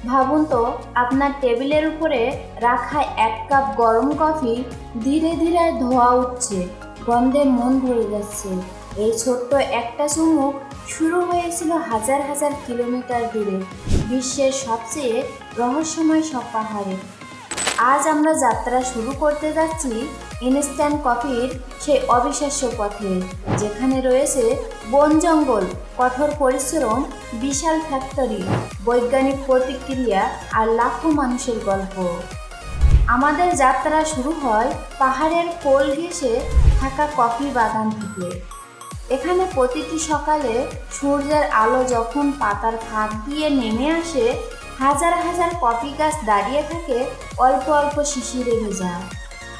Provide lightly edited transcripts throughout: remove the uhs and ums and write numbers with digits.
ভাবুন তো, আপনার টেবিলের উপরে রাখা এক কাপ গরম কফি ধীরে ধীরে ধোয়া উঠছে, গন্ধে মন ভরে যাচ্ছে। এই ছোট্ট একটা চুমুক শুরু হয়েছিল হাজার হাজার কিলোমিটার দূরে, বিশ্বের সবচেয়ে রহস্যময় সব পাহাড়ে। আজ আমরা যাত্রা শুরু করতে যাচ্ছি ইনস্ট্যান্ট কফির সেই অবিশ্বাস্য পথে, যেখানে রয়েছে বন জঙ্গল, কঠোর পরিশ্রম, বিশাল ফ্যাক্টরি, বৈজ্ঞানিক প্রতিক্রিয়া আর লাখো মানুষের গল্প। আমাদের যাত্রা শুরু হয় পাহাড়ের কোল ঘেঁষে থাকা কফি বাগান থেকে। এখানে প্রতিটি সকালে সূর্যের আলো যখন পাতার ফাঁক দিয়ে নেমে আসে, হাজার হাজার কফি গাছ দাঁড়িয়ে থাকে অল্প অল্প শিশিরে ভেজা।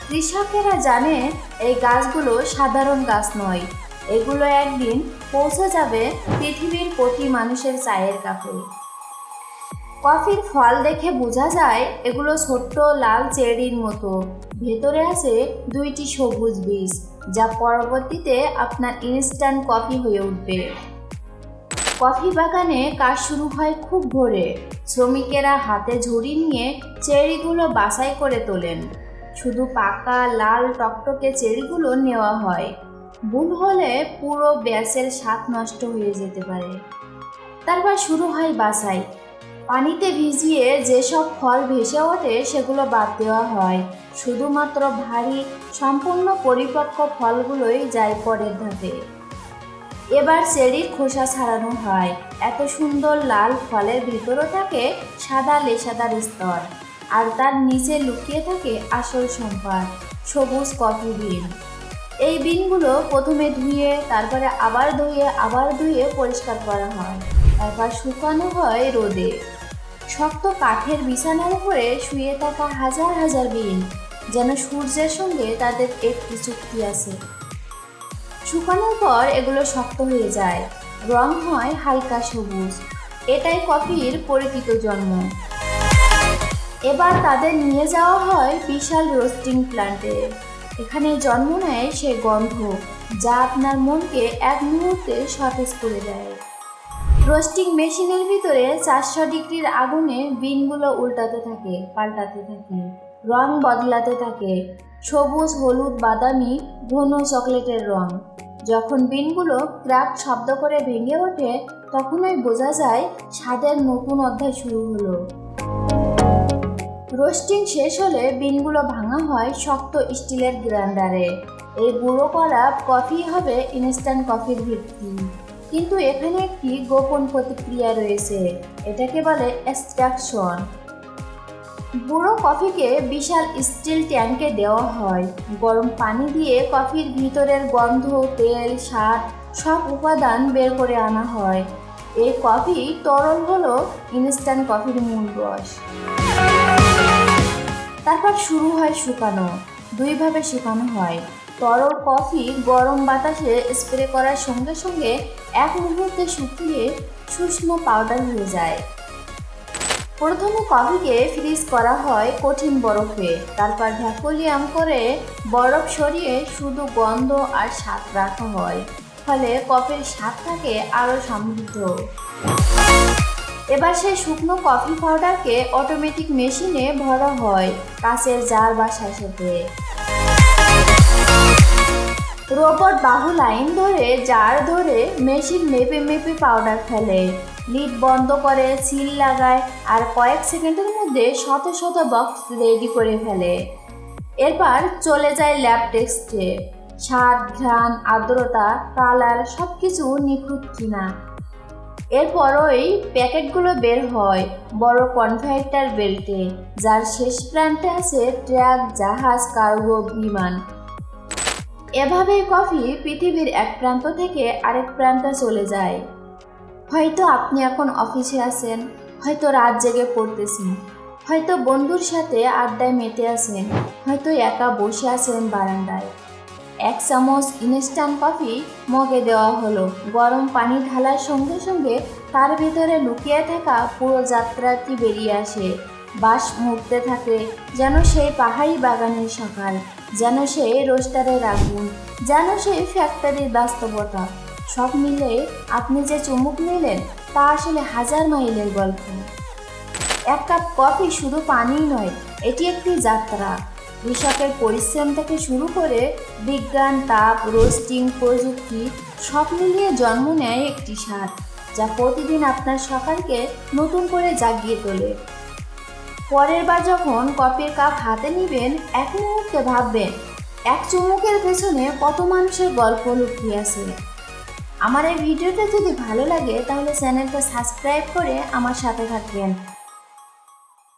কৃষকেরা জানে এই গাছগুলো সাধারণ গাছ নয়, এগুলো একদিন পৌঁছে যাবে পৃথিবীর কোটি মানুষের চায়ের কাপে। কফির ফল দেখে বোঝা যায় এগুলো ছোট্ট লাল চেরির মতো, ভেতরে আছে দুইটি সবুজ বীজ, যা পরবর্তীতে আপনার ইনস্ট্যান্ট কফি হয়ে উঠবে। কফি বাগানে কাজ শুরু হয় খুব ভোরে। শ্রমিকেরা হাতে ঝুড়ি নিয়ে চেরিগুলো বাছাই করে তোলেন। শুধু পাকা লাল টকটকে চেরিগুলো নেওয়া হয়, ভুল হলে পুরো ব্যাচের স্বাদ নষ্ট হয়ে যেতে পারে। তারপর শুরু হয় বাছাই। পানিতে ভিজিয়ে যেসব ফল ভেসে ওঠে সেগুলো বাদ দেওয়া হয়, শুধুমাত্র ভারী সম্পূর্ণ পরিপক্ক ফলগুলোই যায় পরের ধাপে। এবার চেরির খোসা ছাড়ানো হয়। এত সুন্দর লাল ফলের ভিতরে থাকে সাদা লেসাদার স্তর, আর তার নিচে লুকিয়ে থাকে আসল সম্পদ, সবুজ কফি বিন। এই বিনগুলো প্রথমে ধুয়ে, তারপরে আবার ধুয়ে পরিষ্কার করা হয়, তারপর শুকানো হয় রোদে। শক্ত কাঠের বিছানার উপরে শুয়ে থাকা হাজার হাজার বিন, যেন সূর্যের সঙ্গে তাদের একটি চুক্তি আছে। শুকানোর পর এগুলো শক্ত হয়ে যায়, রং হয় হালকা সবুজ। এটাই কফির পরিচিত জন্ম। এবার তাদের নিয়ে যাওয়া হয় বিশাল রোস্টিং প্ল্যান্টে। এখানে জন্ম নেয় সে গন্ধ যা আপনার মনকে এক মুহূর্তে সতেজ করে দেয়। রোস্টিং মেশিনের ভিতরে 400 ডিগ্রির আগুনে বিনগুলো পাল্টাতে থাকে, রং বদলাতে থাকে, সবুজ, হলুদ, বাদামি, ঘন চকলেটের রং। যখন বিনগুলো ক্র্যাক শব্দ করে ভেঙে ওঠে, তখনই বোঝা যায় স্বাদের নতুন অধ্যায় শুরু হলো। রোস্টিং শেষ হলে বিনগুলো ভাঙা হয় শক্ত স্টিলের গ্রাইন্ডারে। এই গুঁড়ো করা কফি হবে ইনস্ট্যান্ট কফির ভিত্তি। কিন্তু এখানে একটি গোপন প্রতিক্রিয়া রয়েছে, এটাকে বলে এক্সট্রাকশন। গুঁড়ো কফিকে বিশাল স্টিল ট্যাঙ্কে দেওয়া হয়। গরম পানি দিয়ে কফির ভিতরের গন্ধ, তেল, স্বাদ সব উপাদান বের করে আনা হয়। এই কফি তরল হলো ইনস্ট্যান্ট কফির মূল রস। তারপর শুরু হয় শুকানো। দুইভাবে শুকানো হয়। তরল কফি গরম বাতাসে স্প্রে করার সঙ্গে সঙ্গে এক মুহূর্তে শুকিয়ে শুষ্ক পাউডার হয়ে যায়। প্রথমে কফিকে ফ্রিজ করা হয় কঠিন বরফে, তারপর ভ্যাকুয়াম করে বরফ সরিয়ে শুধু গন্ধ আর স্বাদ রাখা হয়, ফলে কফির স্বাদ থাকে আরও সমৃদ্ধ। এবার সেই শুকনো কফি পাউডারকে অটোমেটিক মেশিনে ভরা হয় কাঁচের জার বা স্যাশেতে। রোবট বাহু লাইন ধরে জার ধরে মেশিন মেপে মেপে পাউডার ফেলে, লিড বন্ধ করে, সিল লাগায়, আর কয়েক সেকেন্ডের মধ্যে শত শত বক্স রেডি করে ফেলে। এরপর চলে যায় ল্যাব টেস্টে। স্বাদ, ঘ্রাণ, আর্দ্রতা, কালার সব কিছু নিখুঁত কিনা। এরপরই প্যাকেটগুলো বের হয় বড় কনভেয়ার বেল্টে, যার শেষ প্রান্তে আছে ট্রাক, জাহাজ, কার্গো, বিমান। এভাবেই কফি পৃথিবীর এক প্রান্ত থেকে আরেক প্রান্তে চলে যায়। হয়তো আপনি এখন অফিসে আছেন, হয়তো রাত জেগে পড়তেছেন, হয়তো বন্ধুর সাথে আড্ডায় মেতে আছেন, হয়তো একা বসে আছেন বারান্দায়। এক চামচ ইনস্ট্যান্ট কফি মগে দেওয়া হলো। গরম পানি ঢালার সঙ্গে সঙ্গে তার ভিতরে লুকিয়ে থাকা পুরো যাত্রাটি বেরিয়ে আসে। বাঁশ মুড়তে থাকে, যেন সেই পাহাড়ি বাগানের সকাল, যেন সেই রোস্টারের আগুন, যেন সেই ফ্যাক্টরির বাস্তবতা। সব মিলে আপনি যে চুমুক নিলেন তা আসলে হাজার মাইলের গল্প। এক কাপ কফি শুধু পানিই নয়, এটি একটি যাত্রা। কৃষকের পরিশ্রম থেকে শুরু করে বিজ্ঞান, তাপ, রোস্টিং, প্রযুক্তি সব মিলিয়ে জন্ম নেয় একটি স্বাদ, যা প্রতিদিন আপনার সকালকে নতুন করে জাগিয়ে তোলে। পরের বার যখন কফির কাপ হাতে নেবেন, এক মুহূর্তে ভাববেন এক চুমুকের পেছনে কত মানুষের গল্প লুকিয়ে আছে। আমার এই ভিডিওটা যদি ভালো লাগে তাহলে চ্যানেলটা সাবস্ক্রাইব করে আমার সাথে থাকবেন।